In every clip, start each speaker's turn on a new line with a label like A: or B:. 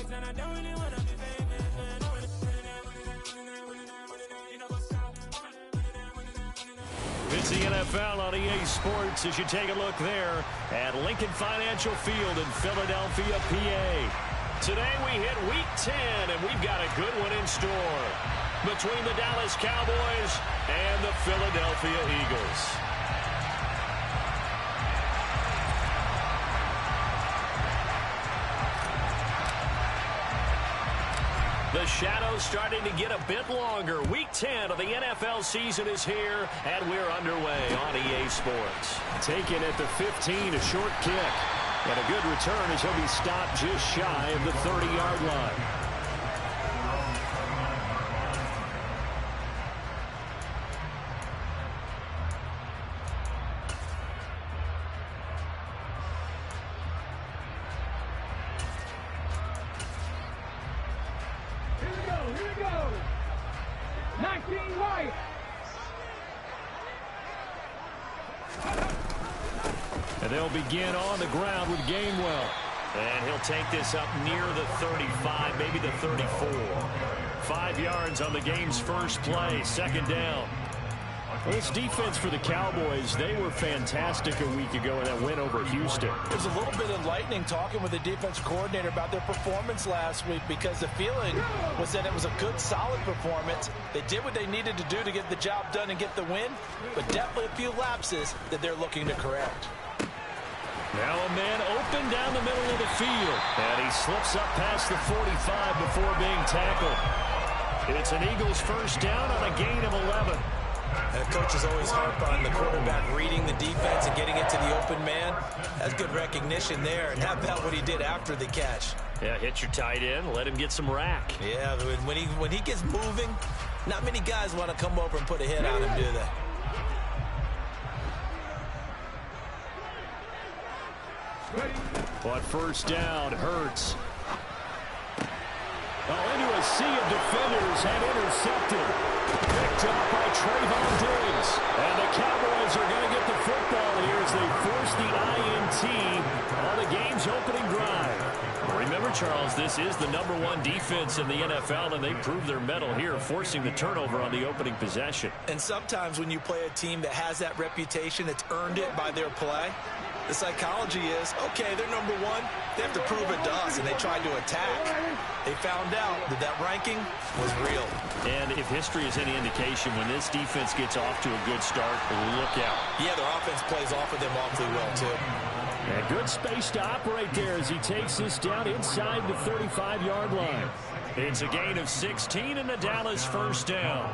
A: It's the NFL on EA Sports as you take a look there at Lincoln Financial Field in Philadelphia, PA. Today we hit Week 10, and we've got a good one in store between the Dallas Cowboys and the Philadelphia Eagles. The shadow's starting to get a bit longer. Week 10 of the NFL season is here, and we're underway on EA Sports.
B: Taken at the 15, a short kick. And a good return as he'll be stopped just shy of the 30-yard line.
C: Here we go. 19 right.
B: And they'll begin on the ground with Gainwell.
A: And he'll take this up near the 35, maybe the 34. 5 yards on the game's first play, second down.
B: Well, this defense for the Cowboys, they were fantastic a week ago in that win over Houston.
D: It was a little bit enlightening talking with the defense coordinator about their performance last week, because the feeling was that it was a good, solid performance. They did what they needed to do to get the job done and get the win, but definitely a few lapses that they're looking to correct.
B: Now a man open down the middle of the field, and he slips up past the 45 before being tackled. It's an Eagles first down on a gain of 11.
D: And coaches always harp on the quarterback reading the defense and getting it to the open man. That's good recognition there. And how about what he did after the catch?
A: Yeah, hit your tight end, let him get some rack.
D: Yeah, when he gets moving, not many guys want to come over and put a hit on him, do they?
B: But first down, Hurts. Into a sea of defenders and intercepted. Picked up by Trayvon Diggs. And the Cowboys are going to get the football here as they force the INT on the game's opening drive.
A: Remember, Charles, this is the #1 defense in the NFL, and they proved their mettle here, forcing the turnover on the opening possession.
D: And sometimes when you play a team that has that reputation, that's earned it by their play, the psychology is, okay, they're #1. They have to prove it to us, and they tried to attack. They found out that that ranking was real.
A: And if history is any indication, when this defense gets off to a good start, look out.
D: Yeah, their offense plays off of them awfully well, too.
B: And good space to operate there as he takes this down inside the 35-yard line.
A: It's a gain of 16 and the Dallas first down.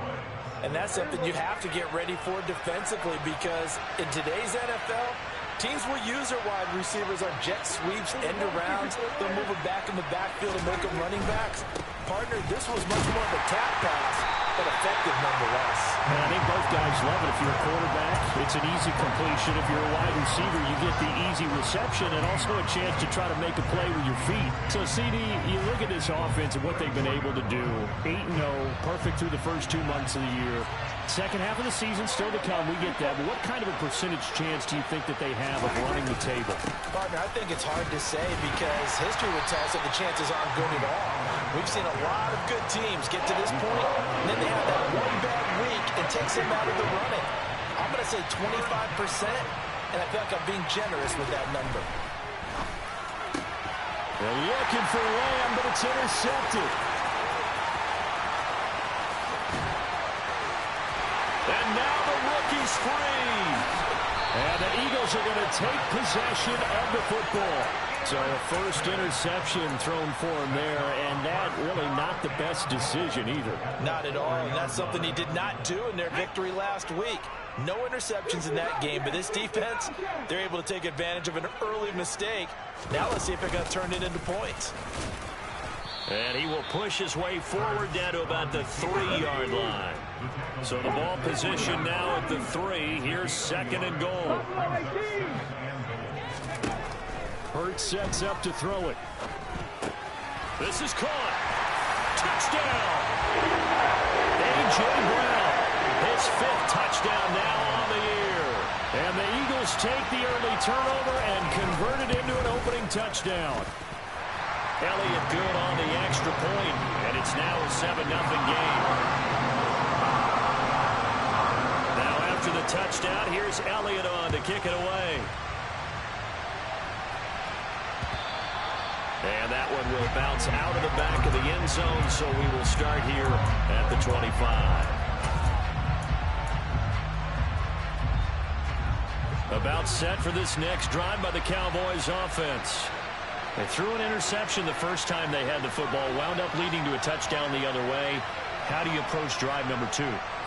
D: And that's something you have to get ready for defensively, because in today's NFL, teams will use their wide receivers on jet sweeps, end arounds. They'll move them back in the backfield and make them running backs. Partner, this was much more of a tap pass, but effective nonetheless.
B: And I think both guys love it. If you're a quarterback, it's an easy completion. If you're a wide receiver, you get the easy reception and also a chance to try to make a play with your feet. So, CD, you look at this offense and what they've been able to do. 8-0, perfect through the first 2 months of the year. Second half of the season still to come, we get that. But what kind of a percentage chance do you think that they have of running the table?
D: Partner, I think it's hard to say, because history would tell us that the chances aren't good at all. We've seen a lot of good teams get to this point, and then they have that one bad week and takes them out of the running. I'm going to say 25%, and I feel like I'm being generous with that number.
B: They're looking for Lamb, but it's intercepted.
A: And now the rookie's free.
B: And the Eagles are going to take possession of the football. So a first interception thrown for him there, and that really not the best decision either.
D: Not at all, and that's something he did not do in their victory last week. No interceptions in that game, but this defense, they're able to take advantage of an early mistake. Now let's see if they're going to turn it into points.
A: And he will push his way forward down to about the 3-yard line. So the ball position now at the 3. Here's second and goal.
B: Hurts sets up to throw it.
A: This is caught. Touchdown. A.J. Brown. His 5th touchdown now on the year. And the Eagles take the early turnover and convert it into an opening touchdown. Elliott good on the extra point, and it's now a 7-0 game. Now after the touchdown, here's Elliott on to kick it away. And that one will bounce out of the back of the end zone, so we will start here at the 25. About set for this next drive by the Cowboys offense. They threw an interception the first time they had the football, wound up leading to a touchdown the other way. How do you approach drive number 2?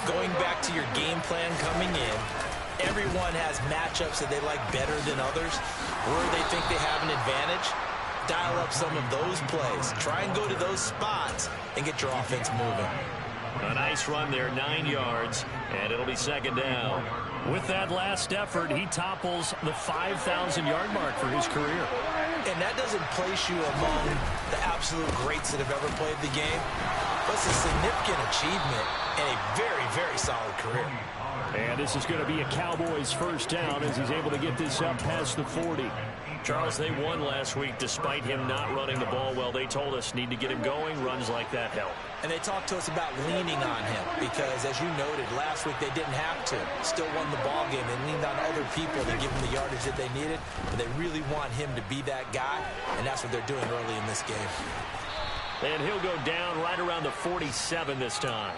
D: Going back to your game plan coming in, everyone has matchups that they like better than others, where they think they have an advantage. Dial up some of those plays. Try and go to those spots and get your offense moving.
A: A nice run there, 9 yards, and it'll be second down. With that last effort, he topples the 5,000-yard mark for his career.
D: And that doesn't place you among the absolute greats that have ever played the game. But it's a significant achievement and a very, very solid career.
B: And this is going to be a Cowboys first down as he's able to get this up past the 40.
A: Charles, they won last week despite him not running the ball well. They told us need to get him going. Runs like that help.
D: And they talked to us about leaning on him because, as you noted, last week they didn't have to. Still won the ball game. They leaned on other people to give them the yardage that they needed. But they really want him to be that guy, and that's what they're doing early in this game.
A: And he'll go down right around the 47 this time.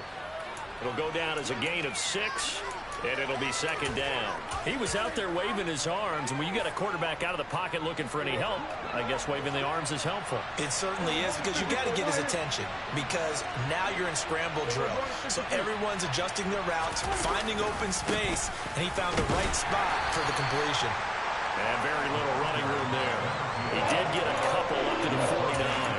A: It'll go down as a gain of 6. And it'll be second down. He was out there waving his arms, and when you get a quarterback out of the pocket looking for any help, I guess waving the arms is helpful.
D: It certainly is, because you got to get his attention, because now you're in scramble drill. So everyone's adjusting their routes, finding open space, and he found the right spot for the completion.
A: And very little running room there. He did get a couple up to the 49.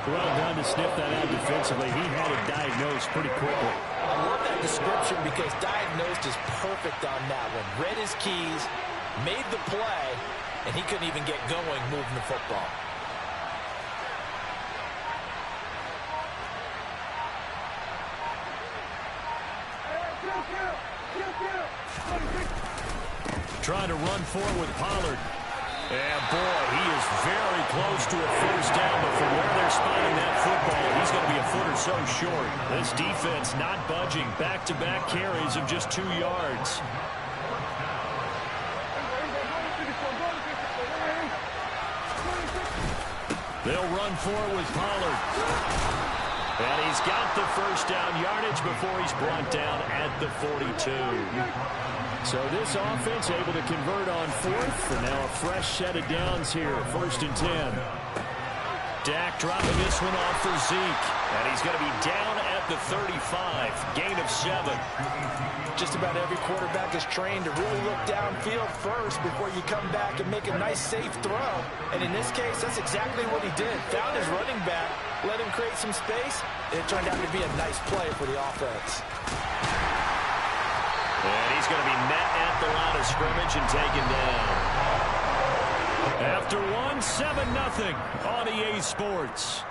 B: Well done to sniff that out defensively. He had it diagnosed pretty quickly.
D: I love that description because diagnosed is perfect on that one. Read his keys, made the play, and he couldn't even get going moving the football.
A: Trying to run forward with Pollard. And, boy, he is very close to a first down, but from where they're spotting that football, he's going to be a foot or so short. This defense not budging. Back-to-back carries of just 2 yards. They'll run forward with Pollard. And he's got the first down yardage before he's brought down at the 42.
B: So this offense able to convert on 4th, and now a fresh set of downs here, 1st and 10. Dak dropping this one off for Zeke, and he's going to be down at the 35, gain of 7.
D: Just about every quarterback is trained to really look downfield first before you come back and make a nice, safe throw. And in this case, that's exactly what he did. Found his running back, let him create some space, and it turned out to be a nice play for the offense.
A: And he's going to be met at the line of scrimmage and taken down. After 1, 7-0 on EA Sports.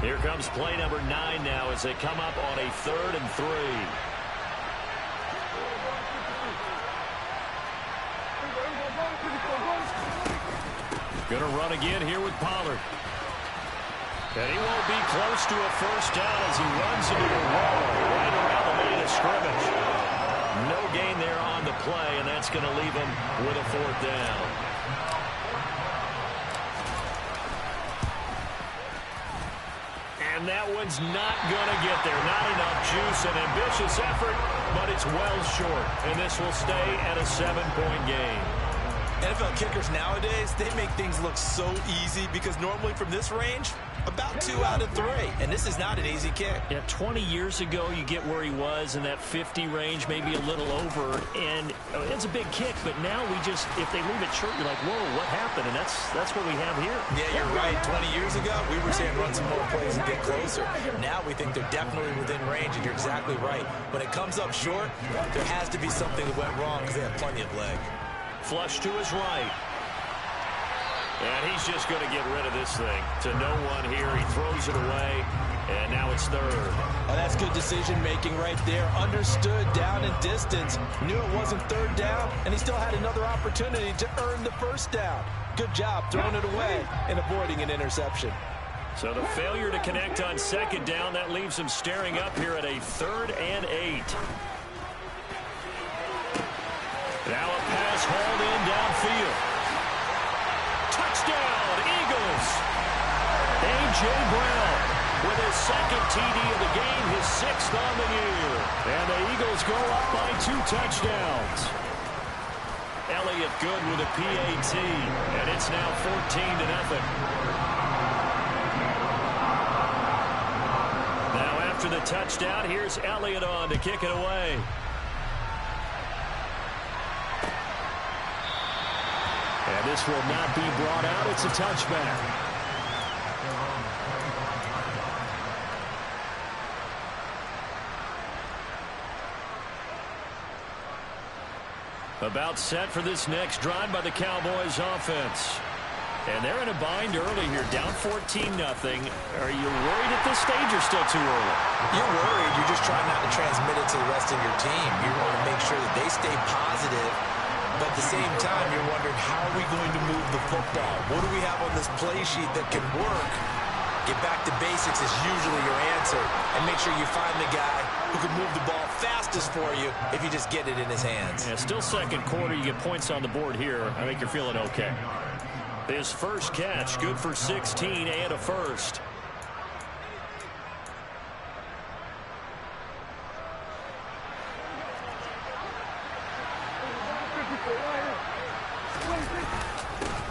A: Here comes play number 9 now as they come up on a 3rd and 3. Going to run again here with Pollard. And he won't be close to a first down as he runs into a wall right around the line of scrimmage. No gain there on the play, and that's going to leave him with a 4th down. And that one's not going to get there. Not enough juice. An ambitious effort, but it's well short. And this will stay at a 7-point game.
D: NFL kickers nowadays, they make things look so easy because normally from this range, about 2 out of 3. And this is not an easy kick.
B: Yeah, 20 years ago, you get where he was in that 50 range, maybe a little over. And it's a big kick, but now we just, if they leave it short, you're like, whoa, what happened? And that's what we have here.
D: Yeah, you're right. 20 years ago, we were saying run some more plays and get closer. Now we think they're definitely within range, and you're exactly right. When it comes up short, there has to be something that went wrong because they have plenty of leg.
A: Flush to his right. And he's just going to get rid of this thing. To no one here. He throws it away. And now it's third.
D: Oh, that's good decision-making right there. Understood down and distance. Knew it wasn't third down, and he still had another opportunity to earn the first down. Good job throwing it away and avoiding an interception.
A: So the failure to connect on second down, that leaves him staring up here at a 3rd and 8. Now a pass hauled in downfield. Touchdown, Eagles. A.J. Brown with his 2nd TD of the game, his 6th on the year. And the Eagles go up by 2 touchdowns. Elliott good with a PAT, and it's now 14-0. Now after the touchdown, here's Elliott on to kick it away.
B: And this will not be brought out. It's a touchback. About set for this next drive by the Cowboys offense. And they're in a bind early here, down 14-0. Are you worried at this stage or still too early?
D: You're worried. You're just trying not to transmit it to the rest of your team. You want to make sure that they stay positive. But at the same time, you're wondering, how are we going to move the football? What do we have on this play sheet that can work? Get back to basics is usually your answer. And make sure you find the guy who can move the ball fastest for you if you just get it in his hands.
B: Yeah, still second quarter. You get points on the board here. I think you're feeling okay.
A: His first catch, good for 16 and a first.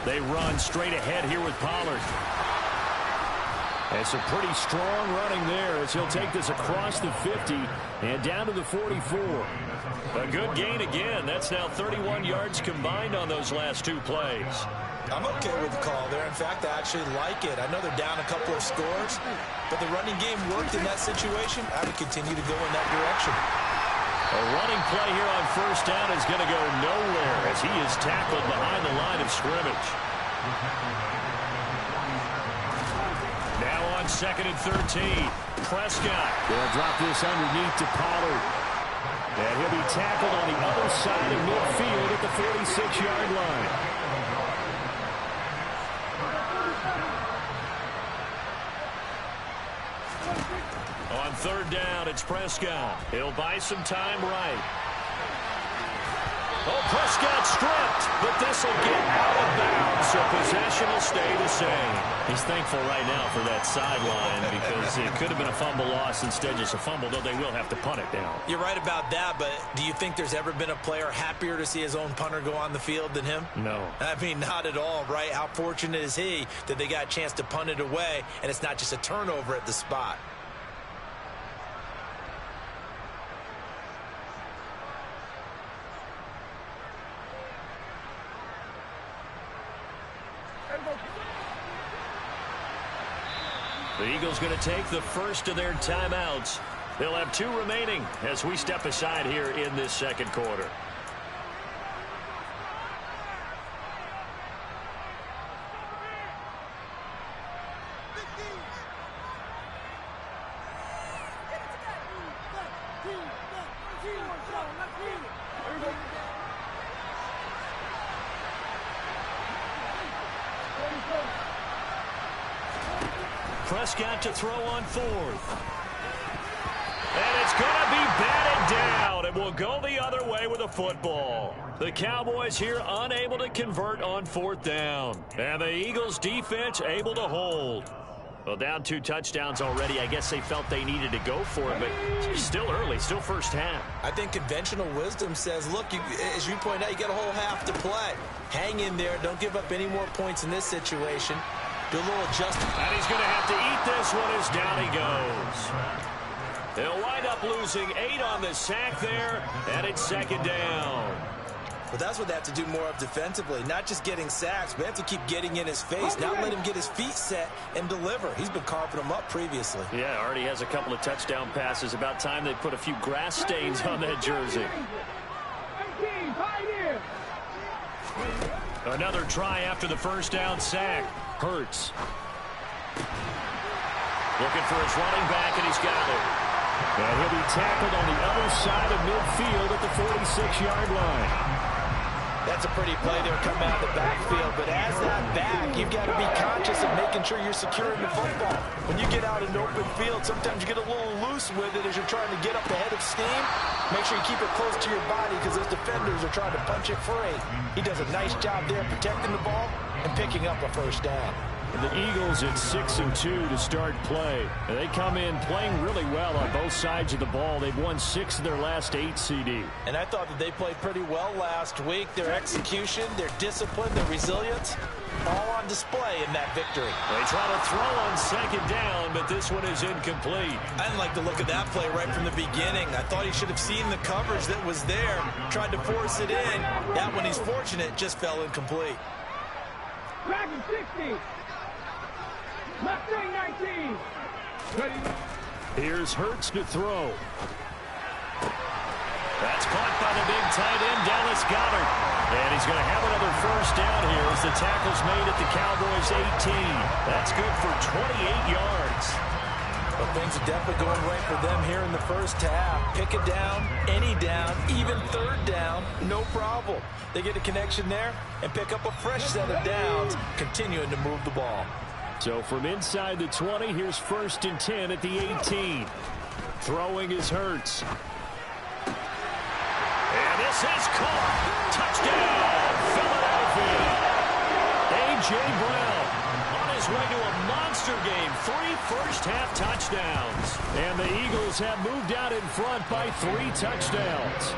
A: They run straight ahead here with Pollard.
B: And some pretty strong running there as he'll take this across the 50 and down to the 44.
A: A good gain again. That's now 31 yards combined on those last 2 plays.
D: I'm okay with the call there. In fact, I actually like it. I know they're down a couple of scores, but the running game worked in that situation. I would continue to go in that direction.
A: A running play here on first down is going to go nowhere as he is tackled behind the line of scrimmage. Now on 2nd and 13. Prescott.
B: They'll drop this underneath to Pollard. And he'll be tackled on the other side of midfield at the 46-yard line.
A: On 3rd down, it's Prescott. He'll buy some time right. Oh, Prescott stripped, but this will get out of bounds, so possession will stay the same.
B: He's thankful right now for that sideline because it could have been a fumble loss, instead just a fumble, though they will have to punt it down.
D: You're right about that, but do you think there's ever been a player happier to see his own punter go on the field than him?
B: No.
D: I mean, not at all, right? How fortunate is he that they got a chance to punt it away, and it's not just a turnover at the spot.
A: The Eagles going to take the first of their timeouts. They'll have 2 remaining as we step aside here in this 2nd quarter. Prescott to throw on 4th. And it's going to be batted down. It will go the other way with a football. The Cowboys here unable to convert on 4th down. And the Eagles defense able to hold. Well, down 2 touchdowns already. I guess they felt they needed to go for it, but still early, still first half.
D: I think conventional wisdom says, look, as you point out, you got a whole half to play. Hang in there. Don't give up any more points in this situation. Do a little adjustment.
A: And he's going to have to eat this one as down he goes. They'll wind up losing 8 on the sack there, and it's second down.
D: But that's what they have to do more of defensively, not just getting sacks, but they have to keep getting in his face, not let him get his feet set and deliver. He's been carving them up previously.
A: Yeah, already has a couple of touchdown passes. About time they put a few grass stains on that jersey. Another try after the first down sack. Hurts. Looking for his running back, and he's got it.
B: And he'll be tackled on the other side of midfield at the 46-yard line.
D: That's a pretty play there coming out of the backfield, but as that back, you've got to be conscious of making sure you're securing the football. When you get out in open field, sometimes you get a little loose with it as you're trying to get up the head of steam. Make sure you keep it close to your body because those defenders are trying to punch it free. He does a nice job there protecting the ball and picking up a first down.
B: The Eagles at 6-2 to start play. They come in playing really well on both sides of the ball. They've won 6 of their last 8, CD.
D: And I thought that they played pretty well last week. Their execution, their discipline, their resilience, all on display in that victory.
A: They try to throw on second down, but this one is incomplete.
D: I didn't like the look of that play right from the beginning. I thought he should have seen the coverage that was there, tried to force it in. That one, he's fortunate, just fell incomplete.
C: Dragon 60. Mustang 19. Ready.
B: Here's Hurts to throw.
A: That's caught by the big tight end, Dallas Goedert. And he's going to have another first down here as the tackle's made at the Cowboys' 18. That's good for 28 yards.
D: But things are definitely going right for them here in the first half. Pick it down, any down, even third down, no problem. They get a connection there and pick up a fresh set of downs, continuing to move the ball.
B: So from inside the 20, here's 1st and 10 at the 18. Throwing is Hurts.
A: And this is caught. Touchdown, Philadelphia. A.J. Brown on his way to a monster game. 3 first-half touchdowns.
B: And the Eagles have moved out in front by 3 touchdowns.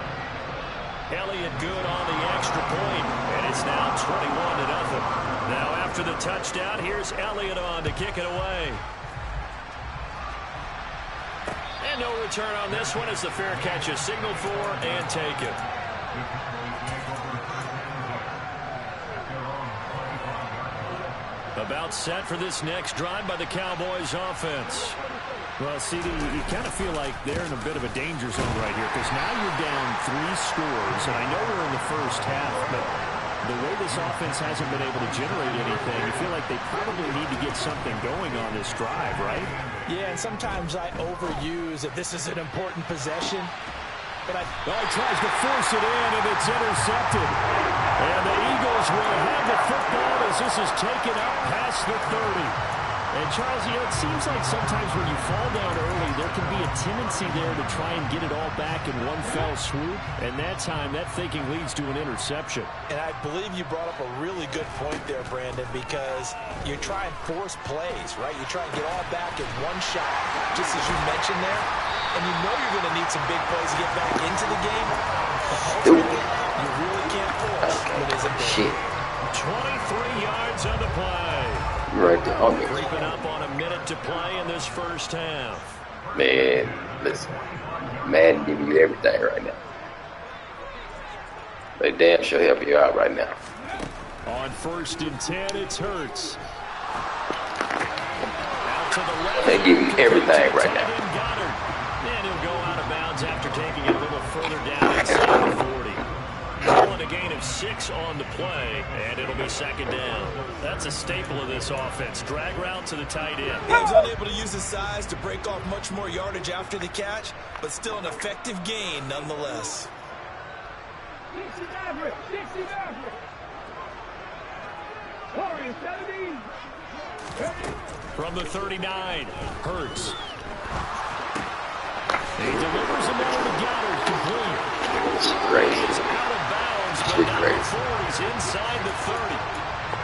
A: Elliott good on the extra point, and it's now 21-0. Now after the touchdown, here's Elliott on to kick it away. And no return on this one as the fair catch is signaled for and taken. About set for this next drive by the Cowboys offense.
B: Well, CD, you kind of feel like they're in a bit of a danger zone right here because now you're down 3 scores, and I know we're in the first half, but the way this offense hasn't been able to generate anything, you feel like they probably need to get something going on this drive, right?
D: Yeah, and sometimes I overuse that this is an important possession. But
B: he tries to force it in, and it's intercepted. And the Eagles will have the football as this is taken up past the 30. And, Charles, you know, it seems like sometimes when you fall down early, there can be a tendency there to try and get it all back in one fell swoop. And that time, that thinking leads to an interception.
D: And I believe you brought up a really good point there, Brandon, because you try and force plays, right? You try and get all back in one shot, just as you mentioned there. And you know you're going to need some big plays to get back into the game. Ultimately, you really can't force what isn't there.
A: 23 yards on the play.
E: Right there. Oh,
A: Creeping up on a minute to play in this first half.
E: Man, listen. Man, giving you everything right now. They damn sure help you out right now.
B: On 1st and 10, it's Hurts.
A: Out to the left.
E: They give you everything right now.
A: And he'll go out of bounds after taking it a little further down inside the 40. Calling a gain of 6 on the play, and it'll be second down. That's a staple of this offense. Drag route to the tight end.
D: He was unable to use his size to break off much more yardage after the catch, but still an effective gain nonetheless.
C: 60 Maverick. 60 Maverick. Warriors 17. Ready.
A: From the 39, Hurts. He delivers a ball to Goedert, complete.
E: It's crazy.
A: He's out of bounds, but not before he's inside the 30.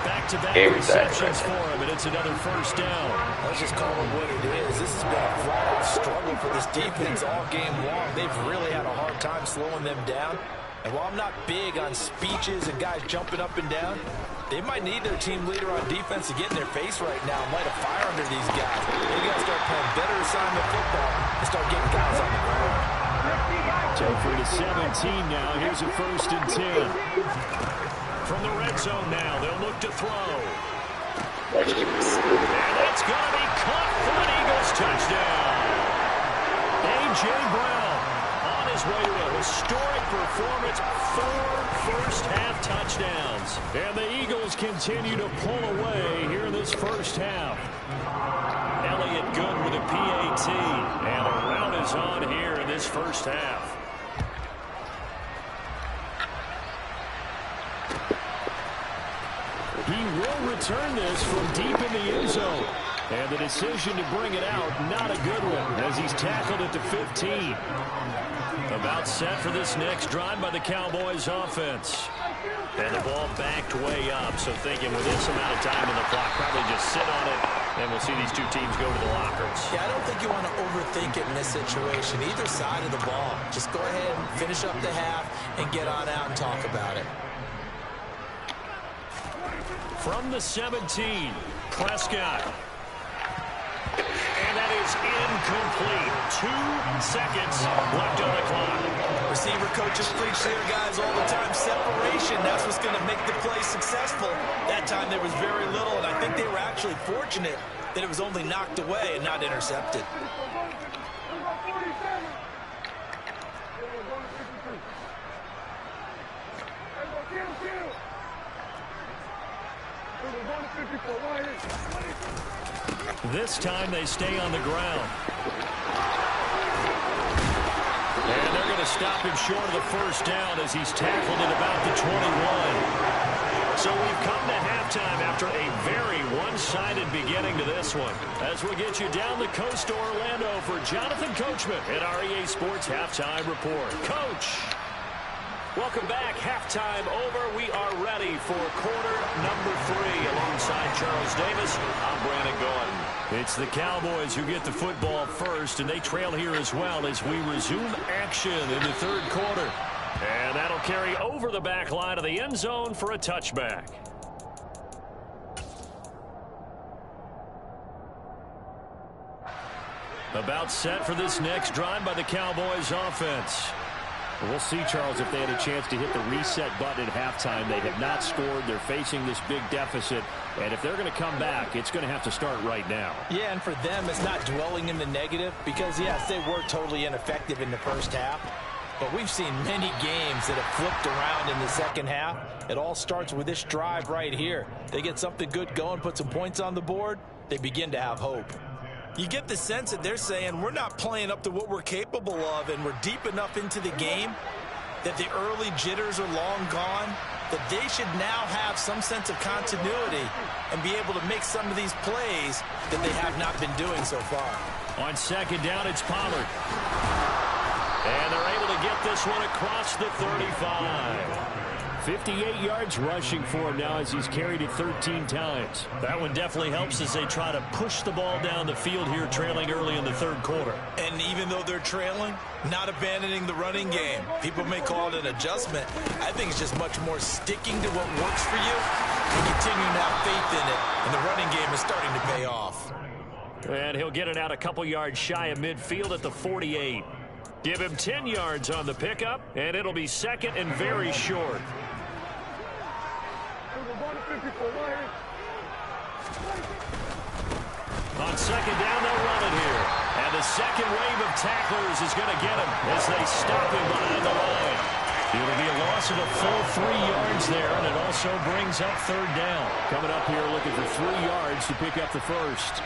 A: Back-to-back
E: Everything
A: receptions
E: right
A: for
E: now.
A: him, and it's another first down.
D: Let's just call it what it is. This has been a flat-out struggle for this defense all game long. They've really had a hard time slowing them down. And while I'm not big on speeches and guys jumping up and down, they might need their team leader on defense to get in their face right now and light a fire under these guys. They got to start playing better assignment football and start getting guys on the ground.
B: Take for to 17 now. Here's a 1st and 10.
A: From the red zone now, they'll look to throw.
E: That shit was stupid.
A: And it's going to be caught for an Eagles touchdown. A.J. Brown on his way to a historic performance, 4 first-half touchdowns.
B: And the Eagles continue to pull away here in this first half.
A: Elliott Good with a PAT. And the rout is on here in this first half.
B: He will return this from deep in the end zone. And the decision to bring it out, not a good one, as he's tackled at the 15.
A: About set for this next drive by the Cowboys offense. And the ball backed way up, so thinking with this amount of time in the clock, probably just sit on it, and we'll see these two teams go to the lockers.
D: Yeah, I don't think you want to overthink it in this situation. Either side of the ball. Just go ahead and finish up the half and get on out and talk about it.
A: From the 17, Prescott. And that is incomplete. 2 seconds left on the clock.
D: Receiver coaches preach here, guys, all the time. Separation, that's what's going to make the play successful. That time there was very little, and I think they were actually fortunate that it was only knocked away and not intercepted.
A: This time they stay on the ground. And they're going to stop him short of the first down as he's tackled at about the 21. So we've come to halftime after a very one-sided beginning to this one. As we get you down the coast to Orlando for Jonathan Coachman at our EA Sports Halftime Report. Coach. Welcome back. Halftime over. We are ready for quarter number 3. Alongside Charles Davis, I'm Brandon Gordon. It's the Cowboys who get the football first, and they trail here as well as we resume action in the third quarter. And that'll carry over the back line of the end zone for a touchback. About set for this next drive by the Cowboys offense.
B: We'll see, Charles, if they had a chance to hit the reset button at halftime. They have not scored. They're facing this big deficit. And if they're going to come back, it's going to have to start right now.
D: Yeah, and for them, it's not dwelling in the negative because, yes, they were totally ineffective in the first half. But we've seen many games that have flipped around in the second half. It all starts with this drive right here. They get something good going, put some points on the board, they begin to have hope. You get the sense that they're saying we're not playing up to what we're capable of, and we're deep enough into the game that the early jitters are long gone, that they should now have some sense of continuity and be able to make some of these plays that they have not been doing so far.
A: On second down, it's Pollard. And they're able to get this one across the 35.
B: 58 yards rushing for him now as he's carried it 13 times.
A: That one definitely helps as they try to push the ball down the field here, trailing early in the third quarter.
D: And even though they're trailing, not abandoning the running game. People may call it an adjustment. I think it's just much more sticking to what works for you and continuing to have faith in it. And the running game is starting to pay off.
A: And he'll get it out a couple yards shy of midfield at the 48. Give him 10 yards on the pickup, and it'll be second and very short. On second down, they'll run it here. And the second wave of tacklers is going to get him as they stop him behind the line. It'll be a loss of a full 3 yards there, and it also brings up third down.
B: Coming up here looking for 3 yards to pick up the first.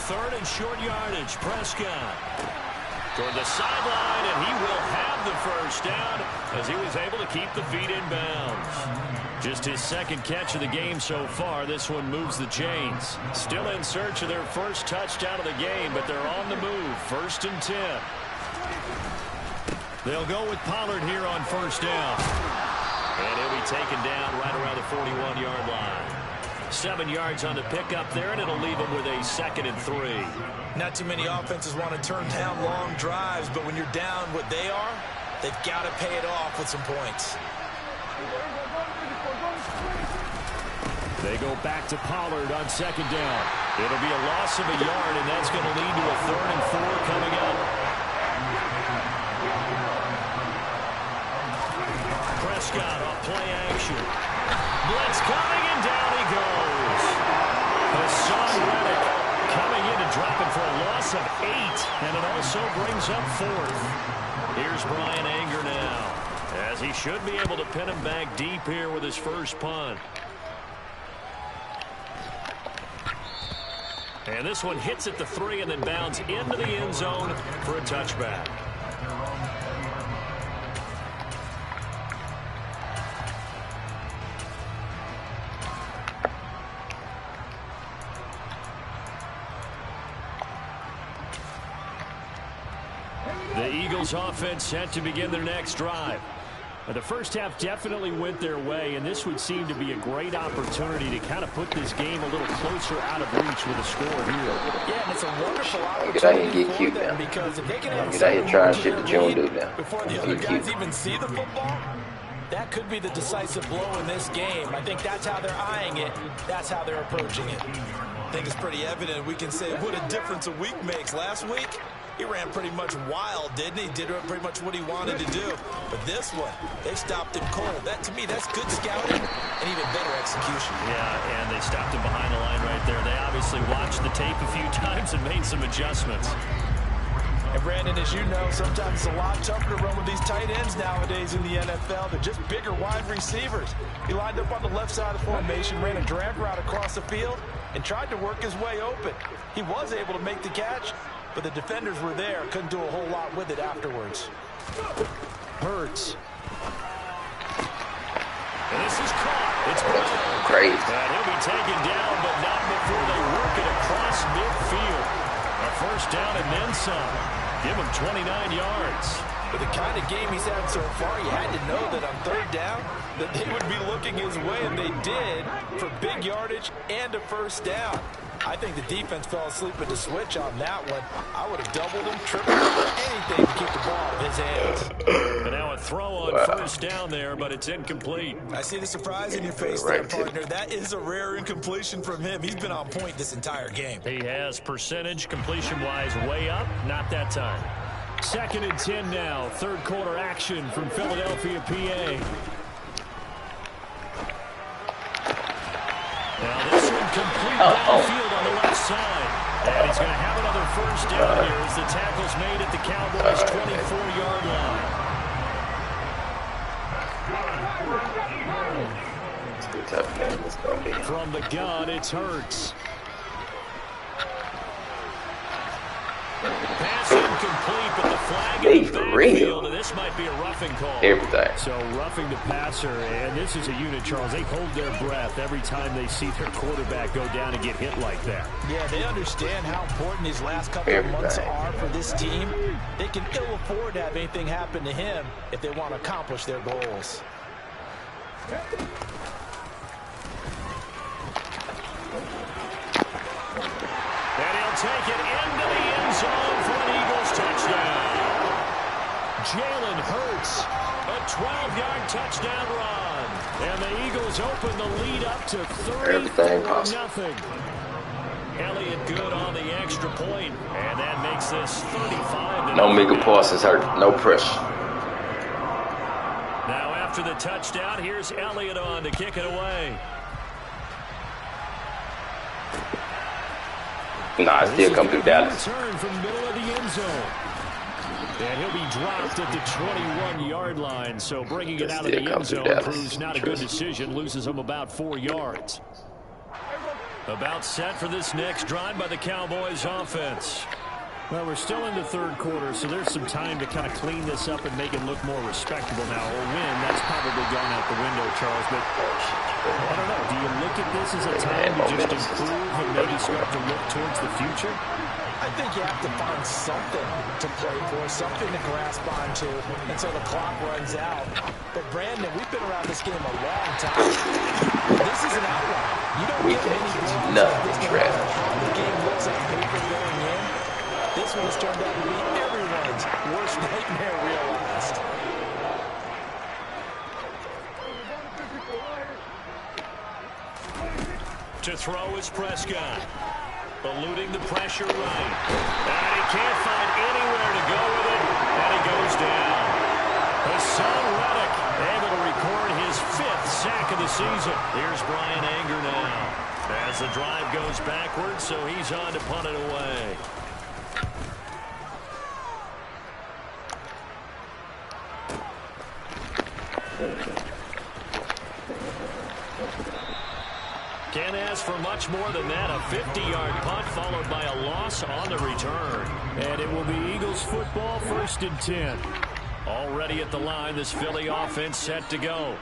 A: Third and short yardage, Prescott. Toward the sideline, and he will have the first down as he was able to keep the feet in bounds. Just his second catch of the game so far. This one moves the chains. Still in search of their first touchdown of the game, but they're on the move. 1st and 10. They'll go with Pollard here on first down. be taken down right around the 41-yard line. 7 yards on the pickup there, and it'll leave them with a 2nd and 3.
D: Not too many offenses want to turn down long drives, but when you're down what they are, they've got to pay it off with some points.
B: They go back to Pollard on 2nd down. It'll be a loss of a yard, and that's going to lead to a 3rd and 4 coming up. Prescott off play action. Blitz coming, and down he goes. Hassan Reddick coming in and dropping for a loss of 8, and it also brings up 4th. Here's Brian Anger now, as he should be able to pin him back deep here with his first punt. And this one hits at the 3 and then bounds into the end zone for a touchback. The Eagles offense set to begin their next drive. The first half definitely went their way, and this would seem to be a great opportunity to kind of put this game a little closer out of reach with a score here.
D: Yeah, and it's a wonderful opportunity
E: get out here and get cute
D: for them
E: now.
D: because if they can have
E: Get out here trying shit that you don't do now.
D: before the other guys even see the football, that could be the decisive blow in this game. I think that's how they're eyeing it. That's how they're approaching it. I think it's pretty evident. We can say what a difference a week makes. Last week, he ran pretty much wild, didn't he? Did pretty much what he wanted to do. But this one, they stopped him cold. That, to me, that's good scouting and even better execution.
B: Yeah, and they stopped him behind the line right there. They obviously watched the tape a few times and made some adjustments.
D: And, Brandon, as you know, sometimes it's a lot tougher to run with these tight ends nowadays in the NFL. They're just bigger wide receivers. He lined up on the left side of the formation, ran a drag route across the field, and tried to work his way open. He was able to make the catch, but the defenders were there. Couldn't do a whole lot with it afterwards.
B: Hurts. And this is caught. It's Brown.
E: Crazy.
B: And he'll be taken down, but not before they work it across midfield. A first down and then some. Give him 29 yards.
D: With the kind of game he's had so far, you had to know that on 3rd down that they would be looking his way, and they did, for big yardage and a first down. I think the defense fell asleep at the switch on that one. I would have doubled him, tripled him, anything to keep the ball out of his hands.
B: And now a throw on first down there, but it's incomplete.
D: I see the surprise in your face there, partner. That is a rare incompletion from him. He's been on point this entire game.
B: He has percentage completion-wise way up. Not that time. 2nd and 10 now. 3rd quarter action from Philadelphia, PA. Now this one complete downfield on the left side. And he's going to have another first down here as the tackle's made at the Cowboys' 24-yard line.
E: It's a tough game. It's going to be.
B: From the gun, it's Hurts. Pass incomplete, but the flag in the backfield, and this might be a roughing call.
E: Everything.
B: So roughing the passer, and this is a unit, Charles. They hold their breath every time they see their quarterback go down and get hit like that.
D: Yeah, they understand how important these last couple of months are for this team. They can ill afford to have anything happen to him if they want to accomplish their goals.
B: And he'll take it into the end zone for an Eagles touchdown. Jalen Hurts, a 12-yard touchdown run. And the Eagles open the lead up to 34-0. Elliott good on the extra point, and that makes this 35.
E: No Micah Parsons hurt. No pressure.
B: Now after the touchdown, here's Elliott on to kick it away.
E: Nah, I still come through Dallas.
B: Return from the middle of the end zone. And he'll be dropped at the 21-yard line. So bringing it out of the end zone proves not a good decision. Loses him about 4 yards. About set for this next drive by the Cowboys offense. Well, we're still in the 3rd quarter, so there's some time to kind of clean this up and make it look more respectable now. A win, that's probably gone out the window, Charles. But I don't know. Do you look at this as a time to just improve and maybe start to look towards the future?
D: I I think you have to find something to play for, something to grasp onto until the clock runs out. But, Brandon, we've been around this game a long time. This is an outlier. You don't get many games like this one. The game looks on paper going in. This one has turned out to be everyone's worst nightmare realized.
A: To throw is Prescott. Eluding the pressure right. And he can't find anywhere to go with it. And he goes down. Hassan Reddick able to record his 5th sack of the season. Here's Brian Anger now. As the drive goes backwards, so he's on to punt it away. Can't ask for much more than that. A 50-yard punt followed by a loss on the return.
B: And it will be Eagles football, 1st and 10.
A: Already at the line, this Philly offense set to go.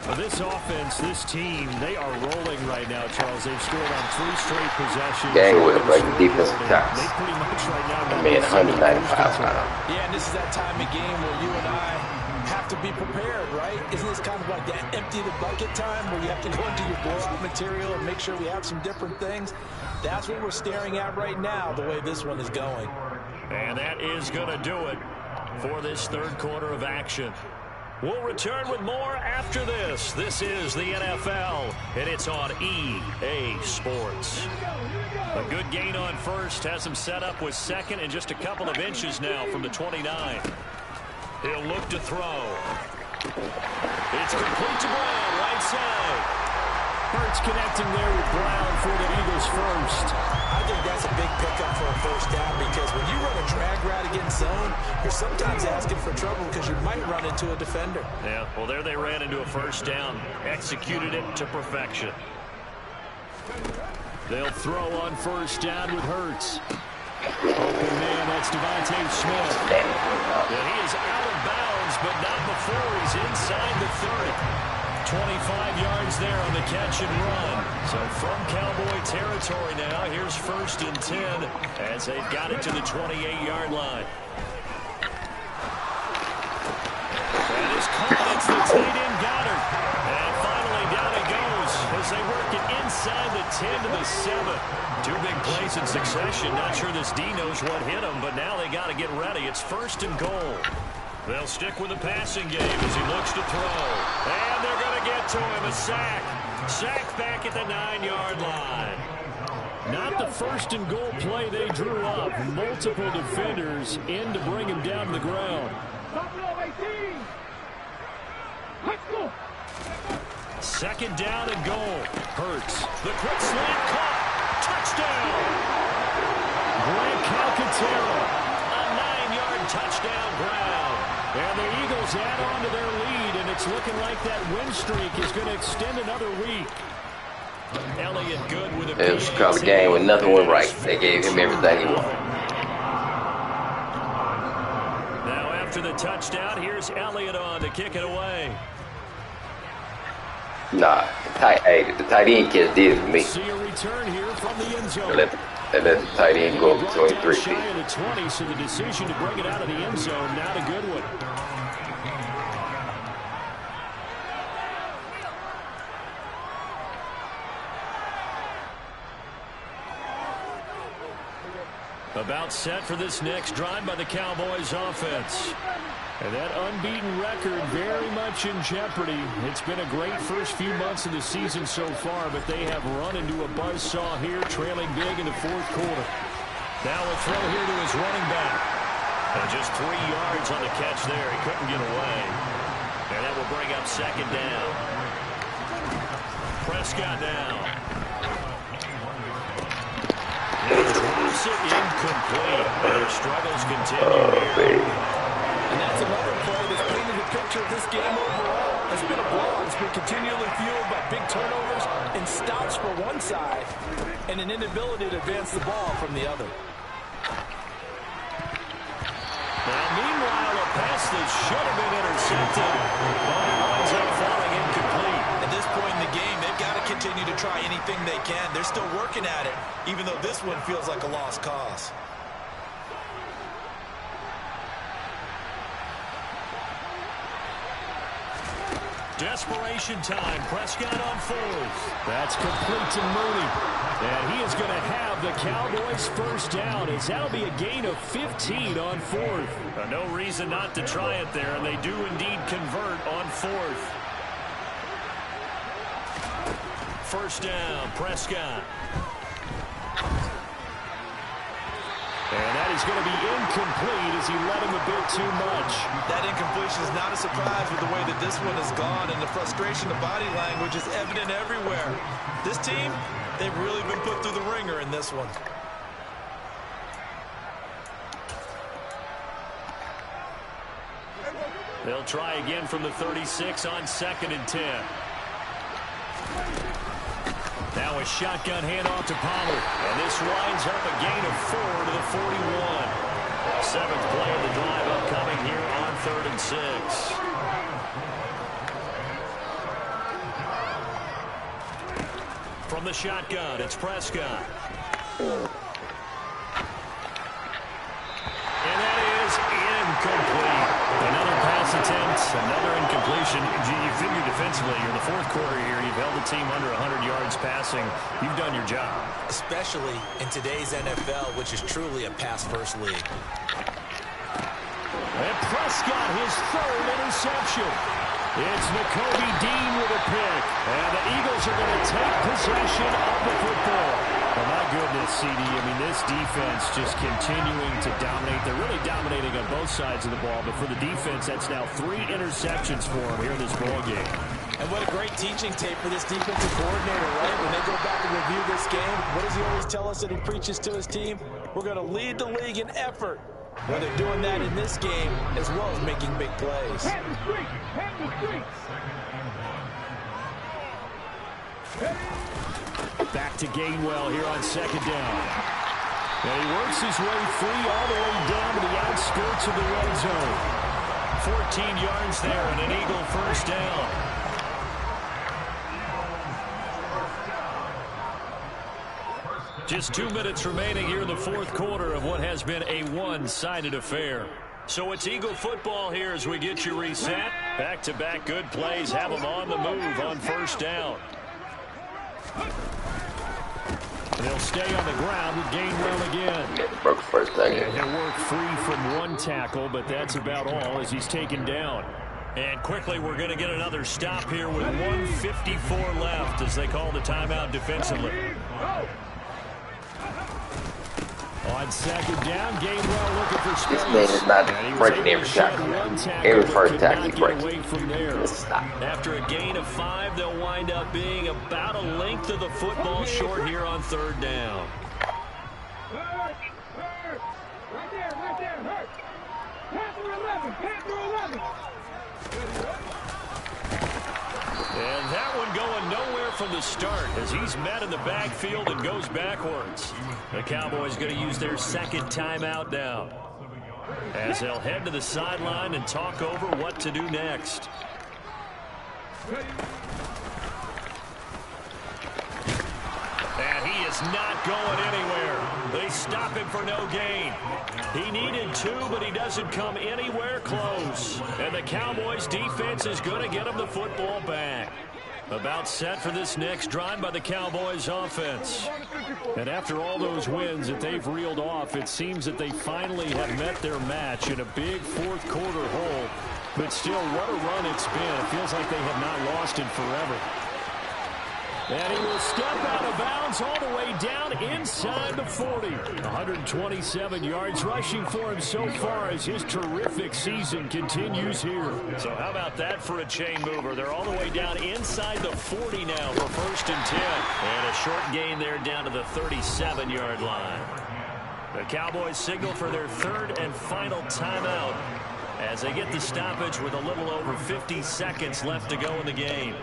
B: Well, this offense, this team, they are rolling right now, Charles. They've scored on 3 straight possessions.
E: Gang will break the defensive tackles.
B: They pretty much right now.
E: I mean, 195 now.
D: Yeah, and this is that time of game where you and I have to be prepared, right? Isn't this kind of like that empty the bucket time where you have to go into your blowout material and make sure we have some different things? That's what we're staring at right now, the way this one is going.
A: And that is going to do it for this 3rd quarter of action. We'll return with more after this. This is the NFL, and it's on EA Sports. A good gain on first, has him set up with 2nd and just a couple of inches now from the 29. He'll look to throw. It's complete to Brown, right side.
B: Hurts connecting there with Brown for the Eagles first.
D: I think that's a big pickup for a first down because when you run a drag route against zone, you're sometimes asking for trouble because you might run into a defender.
A: Yeah, well, there they ran into a first down. Executed it to perfection.
B: They'll throw on first down with Hurts. Open man, that's Devontae Smith.
A: Yeah, he is out of bounds, but not before he's inside the 30. 25 yards there on the catch and run. So from Cowboy territory now, here's 1st and 10 as they've got it to the 28-yard line. That is caught. It's the tight end Goddard. And finally down it goes as they work it inside the 10 to the 7. 2 big plays in succession. Not sure this D knows what hit him, but now they got to get ready. It's 1st and goal. They'll stick with the passing game as he looks to throw. And they're going to get to him. A sack. Sack back at the 9-yard line.
B: Not the 1st and goal play they drew up. Multiple defenders in to bring him down to the ground. 2nd down and goal. Hurts.
A: The quick slant caught. Touchdown.
B: Grant Calcaterra.
A: A 9-yard touchdown ground.
B: And the Eagles add on to their lead, and it's looking like that win streak is going to extend another week.
A: Elliott good with a
E: It was called a game when nothing went right. They gave him everything he wanted.
A: Now after the touchdown, here's Elliott on to kick it away.
E: Nah, the tight end kids did it for me.
B: See a return here from the end zone.
E: They let the tight end go up to 23 feet.
B: Shy of the 20, so the decision to bring it out of the end zone, not a good one.
A: About set for this next drive by the Cowboys offense.
B: And that unbeaten record very much in jeopardy. It's been a great first few months of the season so far, but they have run into a buzzsaw here, trailing big in the 4th quarter.
A: Now a throw here to his running back. And just 3 yards on the catch there. He couldn't get away. And that will bring up 2nd down. Prescott now. Drops it incomplete. Their struggles continue here.
D: And that's another play that's painted the picture of this game overall. It's been a blowout. It's been continually fueled by big turnovers and stops for one side and an inability to advance the ball from the other.
A: Now, meanwhile, a pass that should have been intercepted, but it winds up falling incomplete.
D: At this point in the game, they've got to continue to try anything they can. They're still working at it, even though this one feels like a lost cause.
A: desperation time. Prescott on fourth.
B: That's complete to Mooney. And he is going to have the Cowboys first down, as that'll be a gain of 15 on fourth.
A: No reason not to try it there, and they do indeed convert on fourth. First down, Prescott. And that is going to be incomplete as he led him a bit too much.
D: That incompletion is not a surprise with the way that this one has gone, and the frustration of body language is evident everywhere. This team, they've really been put through the ringer in this one.
A: They'll try again from the 36 on 2nd and 10. Now a shotgun handoff to Pollard. And this winds up a gain of 4 to the 41. 7th play of the drive upcoming here on 3rd and 6. From the shotgun, it's Prescott. And that is incomplete. Another pass attempt, another incompletion. You figure defensively, you're in the 4th quarter here. You've held the team under 100 yards passing. You've done your job.
D: Especially in today's NFL, which is truly a pass-first league.
B: And Prescott, his 3rd interception. It's Nakobe Dean with a pick. And the Eagles are going to take possession of the football. Oh, my goodness, CD. I mean, this defense just continuing to dominate. They're really dominating on both sides of the ball. But for the defense, that's now 3 interceptions for them here in this ball game.
D: And what a great teaching tape for this defensive coordinator, right? When they go back and review this game, what does he always tell us that he preaches to his team? We're going to lead the league in effort. Well, they're doing that in this game as well as making big plays.
C: Have the streak. Have the streak.
B: Back to Gainwell here on 2nd down. And he works his way free all the way down to the outskirts of the red zone.
A: 14 yards there and an Eagle first down. Just 2 minutes remaining here in the 4th quarter of what has been a one-sided affair. So it's Eagle football here as we get you reset. Back-to-back good plays have them on the move on first down. And they'll stay on the ground with Gainwell again.
E: Broke for a second.
B: And he'll work free from one tackle, but that's about all as he's taken down.
A: And quickly, we're going to get another stop here with 1:54 left as they call the timeout defensively.
B: On 2nd down, Gainwell looking for space.
E: This man is not breaking every tackle. Every first tackle he's breaking. Stop.
A: After a gain of 5, they'll wind up being about a length of the football short here on 3rd down.
C: Hurt. Right there. Hurt. Panther 11.
A: And that one going nowhere from the start as he's met in the backfield and goes backwards. The Cowboys going to use their 2nd timeout now as they'll head to the sideline and talk over what to do next. And he is not going anywhere. They stop him for no gain. He needed 2, but he doesn't come anywhere close. And the Cowboys defense is going to get him the football back. About set for this next drive by the Cowboys offense.
B: And after all those wins that they've reeled off, it seems that they finally have met their match in a big 4th quarter hole. But still, what a run it's been. It feels like they have not lost in forever. And he will step out of bounds all the way down inside the 40. 127 yards rushing for him so far as his terrific season continues here.
A: So how about that for a chain mover? They're all the way down inside the 40 now for 1st and 10. And a short gain there down to the 37-yard line. The Cowboys signal for their 3rd and final timeout as they get the stoppage with a little over 50 seconds left to go in the game.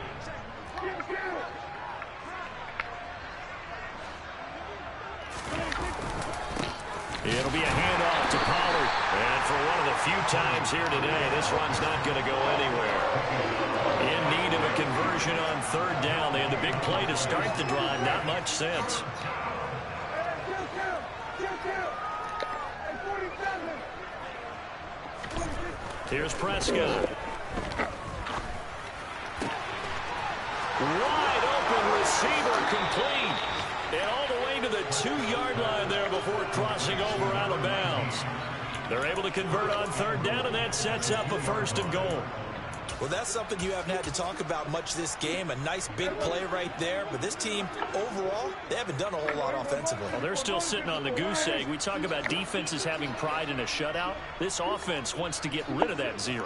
A: It'll be a handoff to Pollard. And for one of the few times here today, this one's not going to go anywhere. In need of a conversion on 3rd down. They had the big play to start the drive. Not much sense. Here's Prescott. Wide open receiver complete. And all the way to the 2-yard line there before crossing over out of bounds. They're able to convert on third down, and that sets up a 1st and goal.
D: Well, that's something you haven't had to talk about much this game. A nice big play right there. But this team, overall, they haven't done a whole lot offensively.
B: Well, they're still sitting on the goose egg. We talk about defenses having pride in a shutout. This offense wants to get rid of that 0.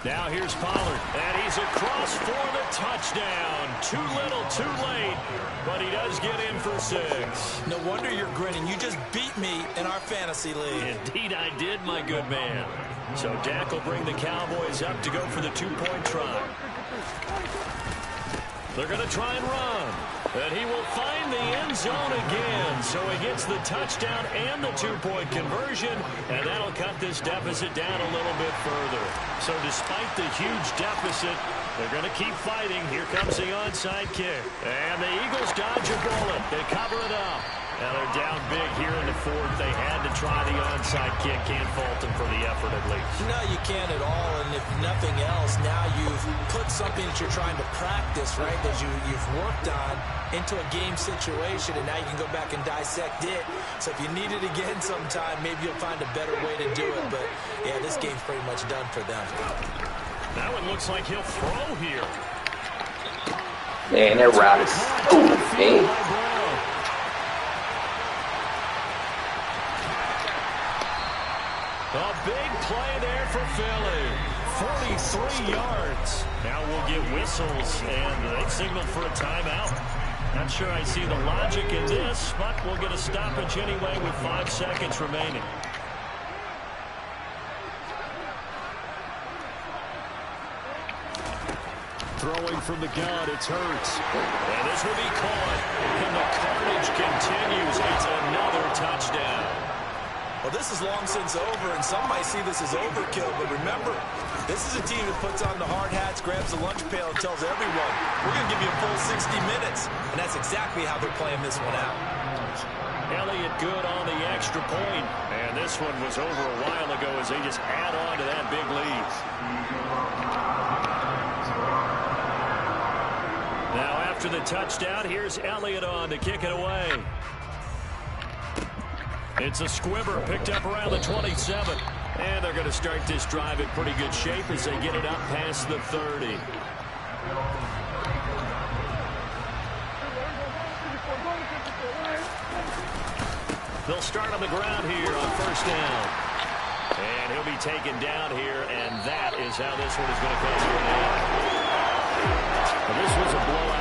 A: Now here's Pollard, and he's across for the touchdown. Too little, too late, but he does get in for 6.
D: No wonder you're grinning. You just beat me in our fantasy league.
A: Indeed I did, my good man. So Dak will bring the Cowboys up to go for the 2-point try. They're going to try and run. And he will find the end zone again. So he gets the touchdown and the 2-point conversion. And that'll cut this deficit down a little bit further. So despite the huge deficit, they're going to keep fighting. Here comes the onside kick. And the Eagles dodge a bullet. They cover it up. Now they're down big here in the 4th. They had to try the onside kick. Can't fault them for the effort at least.
D: No, you can't at all. And if nothing else, now you've put something that you're trying to practice, right, that you've worked on into a game situation, and now you can go back and dissect it. So if you need it again sometime, maybe you'll find a better way to do it. But, yeah, this game's pretty much done for them.
A: That one looks like he'll throw here.
E: Man, that route is stupid, man.
A: A big play there for Philly. 43 yards. Now we'll get whistles, and they signal for a timeout. Not sure I see the logic in this, but we'll get a stoppage anyway with 5 seconds remaining. Throwing from the gun, it's Hurts. And this will be caught. And the carnage continues. It's another touchdown.
D: Well, this is long since over, and some might see this as overkill, but remember, this is a team that puts on the hard hats, grabs the lunch pail, and tells everyone, we're going to give you a full 60 minutes, and that's exactly how they're playing this one out.
A: Elliott good on the extra point, and this one was over a while ago as they just add on to that big lead. Now after the touchdown, here's Elliott on to kick it away. It's a squibber picked up around the 27. And they're going to start this drive in pretty good shape as they get it up past the 30. They'll start on the ground here on 1st down. And he'll be taken down here, and that is how this one is going to come to an end.
B: Well, this was a blowout.